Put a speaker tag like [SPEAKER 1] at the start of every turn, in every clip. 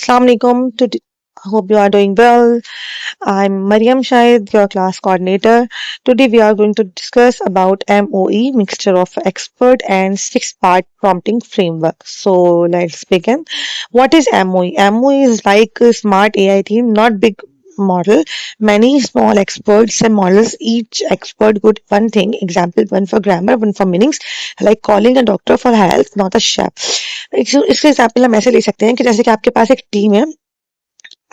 [SPEAKER 1] Assalamu alaikum. Hope you are doing well. I'm Mariam Shahid, your class coordinator. Today we are going to discuss about MOE, mixture of expert and six-part prompting framework. So let's begin. What is MOE? MOE is like a smart AI team, not big model. Many small experts and models. Each expert could one thing. Example, one for grammar, one for meanings, like calling a doctor for health, not a chef. इसके example हम ऐसे ले सकते हैं कि जैसे कि आपके पास एक टीम है,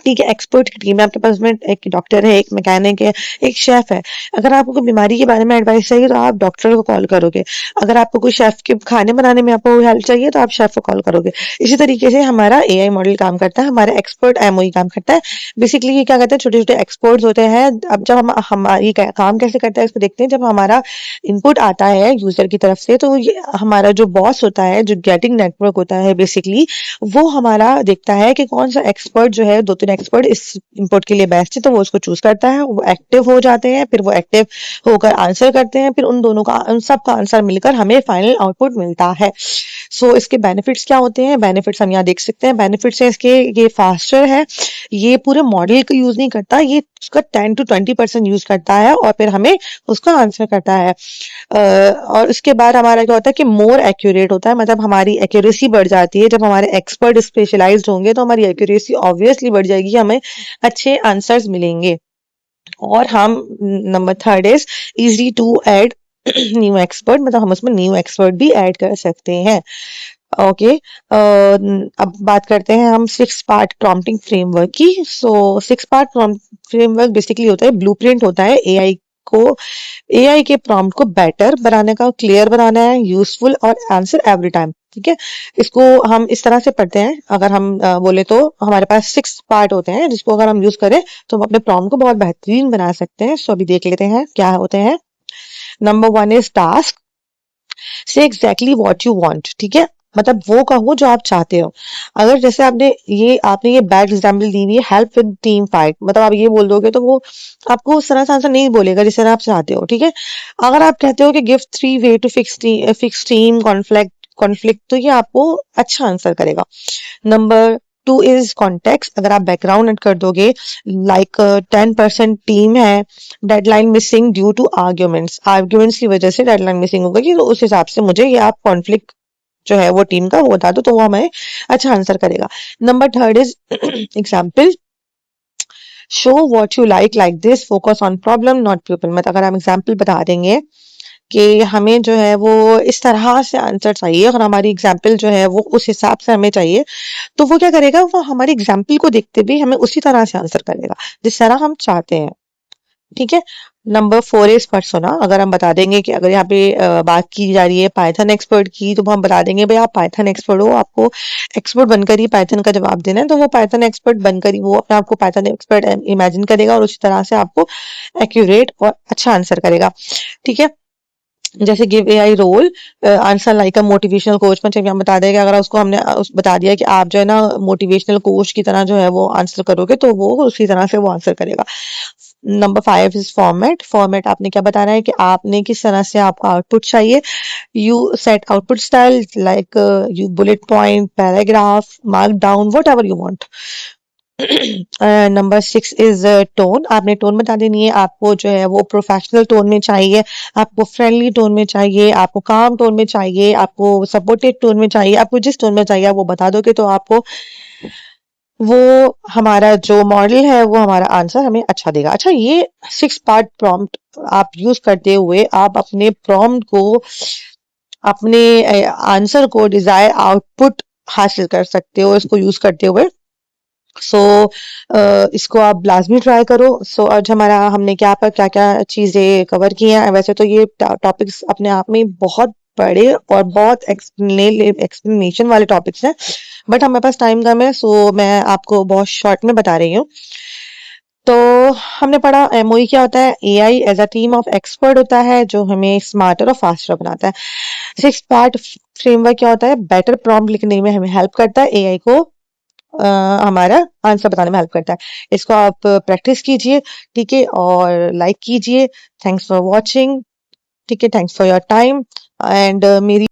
[SPEAKER 1] ठीक है, एक्सपर्ट की टीम है आपके पास, उसमें एक डॉक्टर है, एक मैकेनिक है, एक शेफ है। अगर आपको कोई बीमारी के बारे में एडवाइस चाहिए तो आप डॉक्टर को कॉल करोगे। अगर आपको कोई शेफ के खाने बनाने में आपको हेल्प चाहिए तो आप शेफ को कॉल करोगे। इसी तरीके से हमारा एआई मॉडल काम करता है, हमारा एक्सपर्ट एमओई काम करता है। बेसिकली ये क्या करते हैं, छोटे छोटे एक्सपर्ट्स होते हैं। अब जब हम हमारी काम कैसे करता है इसको देखते हैं। जब हमारा इनपुट आता है यूजर की तरफ से, तो ये हमारा जो बॉस होता है, जो गेटिंग नेटवर्क होता है, बेसिकली वो हमारा देखता है कि कौन सा एक्सपर्ट जो है, 2-3 एक्सपर्ट इस इनपुट के लिए बेस्ट है, तो वो उसको चूज करता है। वो एक्टिव हो जाते हैं, फिर वो एक्टिव होकर आंसर करते हैं, फिर उन सब का आंसर मिलकर हमें फाइनल आउटपुट मिलता है। सो इसके बेनिफिट्स क्या होते हैं? बेनिफिट्स हम यहाँ देख सकते हैं। बेनिफिट्स है इसके, ये फास्टर है, ये पूरे मॉडल का यूज नहीं करता, ये उसका 10 to 20% यूज करता है और फिर हमें उसका आंसर करता है। और उसके बाद हमारा क्या होता है कि मोर एक्यूरेट होता है, मतलब हमारी एक्यूरेसी बढ़ जाती है। जब हमारे एक्सपर्ट स्पेशलाइज्ड होंगे तो हमारी एक्यूरेसी ऑब्वियसली बढ़ जाएगी, हमें अच्छे आंसर्स मिलेंगे। और हम number third is easy to add new expert, मतलब हम उसमें न्यू एक्सपर्ट भी ऐड कर सकते हैं। ओके, अब बात करते हैं हम 6 पार्ट प्रॉम्प्टिंग फ्रेमवर्क की। सो 6 पार्ट फ्रेमवर्क बेसिकली होता है, ब्लूप्रिंट होता है एआई के प्रॉम्प्ट को बेटर बनाने का, क्लियर बनाना है, यूजफुल और आंसर एवरी टाइम। ठीक है, इसको हम इस तरह से पढ़ते हैं। अगर हम बोले तो हमारे पास 6 पार्ट होते हैं, जिसको अगर हम यूज करें तो हम अपने प्रॉम्प्ट को बहुत बेहतरीन बना सकते हैं। सो अभी देख लेते हैं क्या होते हैं। नंबर 1 इज टास्क, से एग्जैक्टली व्हाट यू वांट। ठीक है, मतलब वो कहो जो आप चाहते हो। अगर जैसे आपने ये बैड एग्जांपल दी हुई है, हेल्प विद टीम फाइट, मतलब आप ये बोल दोगे तो वो आपको उस तरह से आंसर नहीं बोलेगा जिस तरह आप चाहते हो। ठीक है, अगर आप कहते हो कि give 3 way to fix team conflict, तो ये आपको अच्छा आंसर करेगा। नंबर 2 इज कॉन्टेक्स्ट, अगर आप बैकग्राउंड ऐड कर दोगे, लाइक 10% टीम है, deadline missing due to arguments की वजह से डेडलाइन मिसिंग हो गई, तो उस हिसाब से मुझे ये आप कॉन्फ्लिक्ट जो है वो टीम का वो बता दो, तो वो हमें अच्छा आंसर करेगा। Number third is example, show what you like this, focus on problem not people, मतलब अगर हम एग्जाम्पल बता देंगे कि हमें जो है वो इस तरह से आंसर चाहिए और हमारी एग्जाम्पल जो है वो उस हिसाब से हमें चाहिए, तो वो क्या करेगा, वो हमारी एग्जाम्पल को देखते हुए हमें उसी तरह से आंसर करेगा जिस तरह हम चाहते हैं। ठीक है, नंबर 4 इज पर्सोना, अगर हम बता देंगे कि अगर यहाँ पे बात की जा रही है पाइथन एक्सपर्ट की, तो हम बता देंगे भाई आप पाइथन एक्सपर्ट हो, आपको एक्सपर्ट बनकर ही पाइथन का जवाब देना है, तो वो पाइथन एक्सपर्ट बनकर ही वो अपने आप को पाइथन एक्सपर्ट इमेजिन करेगा और उसी तरह से आपको एक्यूरेट और अच्छा आंसर करेगा। ठीक है, जैसे give AI role answer like a motivational coach, मतलब हम बता दें कि अगर उसको हमने बता दिया कि आप जो है ना मोटिवेशनल कोच की तरह जो है वो आंसर करोगे, तो वो उसी तरह से वो आंसर करेगा। नंबर 5 इज फॉर्मेट आपने क्या बताना है कि आपने किस तरह से आपको आउटपुट चाहिए। You set output style like you bullet point, paragraph, mark down, what ever you want. Number 6 is tone, आपने टोन बता देनी है, आपको जो है वो प्रोफेशनल टोन में चाहिए, आपको फ्रेंडली टोन में चाहिए, आपको काम टोन में चाहिए, आपको सपोर्टिव टोन में चाहिए, आपको जिस टोन में चाहिए आप वो बता दोगे, तो आपको वो हमारा जो मॉडल है वो हमारा आंसर हमें अच्छा देगा। अच्छा, ये 6 पार्ट प्रॉम्प्ट आप यूज करते हुए आप अपने प्रॉम्प्ट को, अपने आंसर को डिजायर आउटपुट हासिल कर सकते हो इसको यूज करते हुए। सो इसको आप लाजमी ट्राई करो। सो आज हमने क्या क्या चीजें कवर की हैं। वैसे तो ये टॉपिक्स अपने आप में बहुत बड़े और बहुत एक्सप्लेनेशन वाले टॉपिक्स हैं, बट हमारे पास टाइम कम है, सो मैं आपको बहुत शॉर्ट में बता रही हूँ। तो हमने पढ़ा एमओई क्या होता है, AI as a team of expert होता है जो हमें स्मार्टर और फास्टर बनाता है। 6 पार्ट फ्रेमवर्क क्या होता है, बेटर प्रॉम्प्ट लिखने में हमें हेल्प करता है, एआई को हमारा आंसर बताने में हेल्प करता है। इसको आप प्रैक्टिस कीजिए, ठीक है, और लाइक कीजिए। Thanks for watching. ठीक है, thanks for your time. And मेरी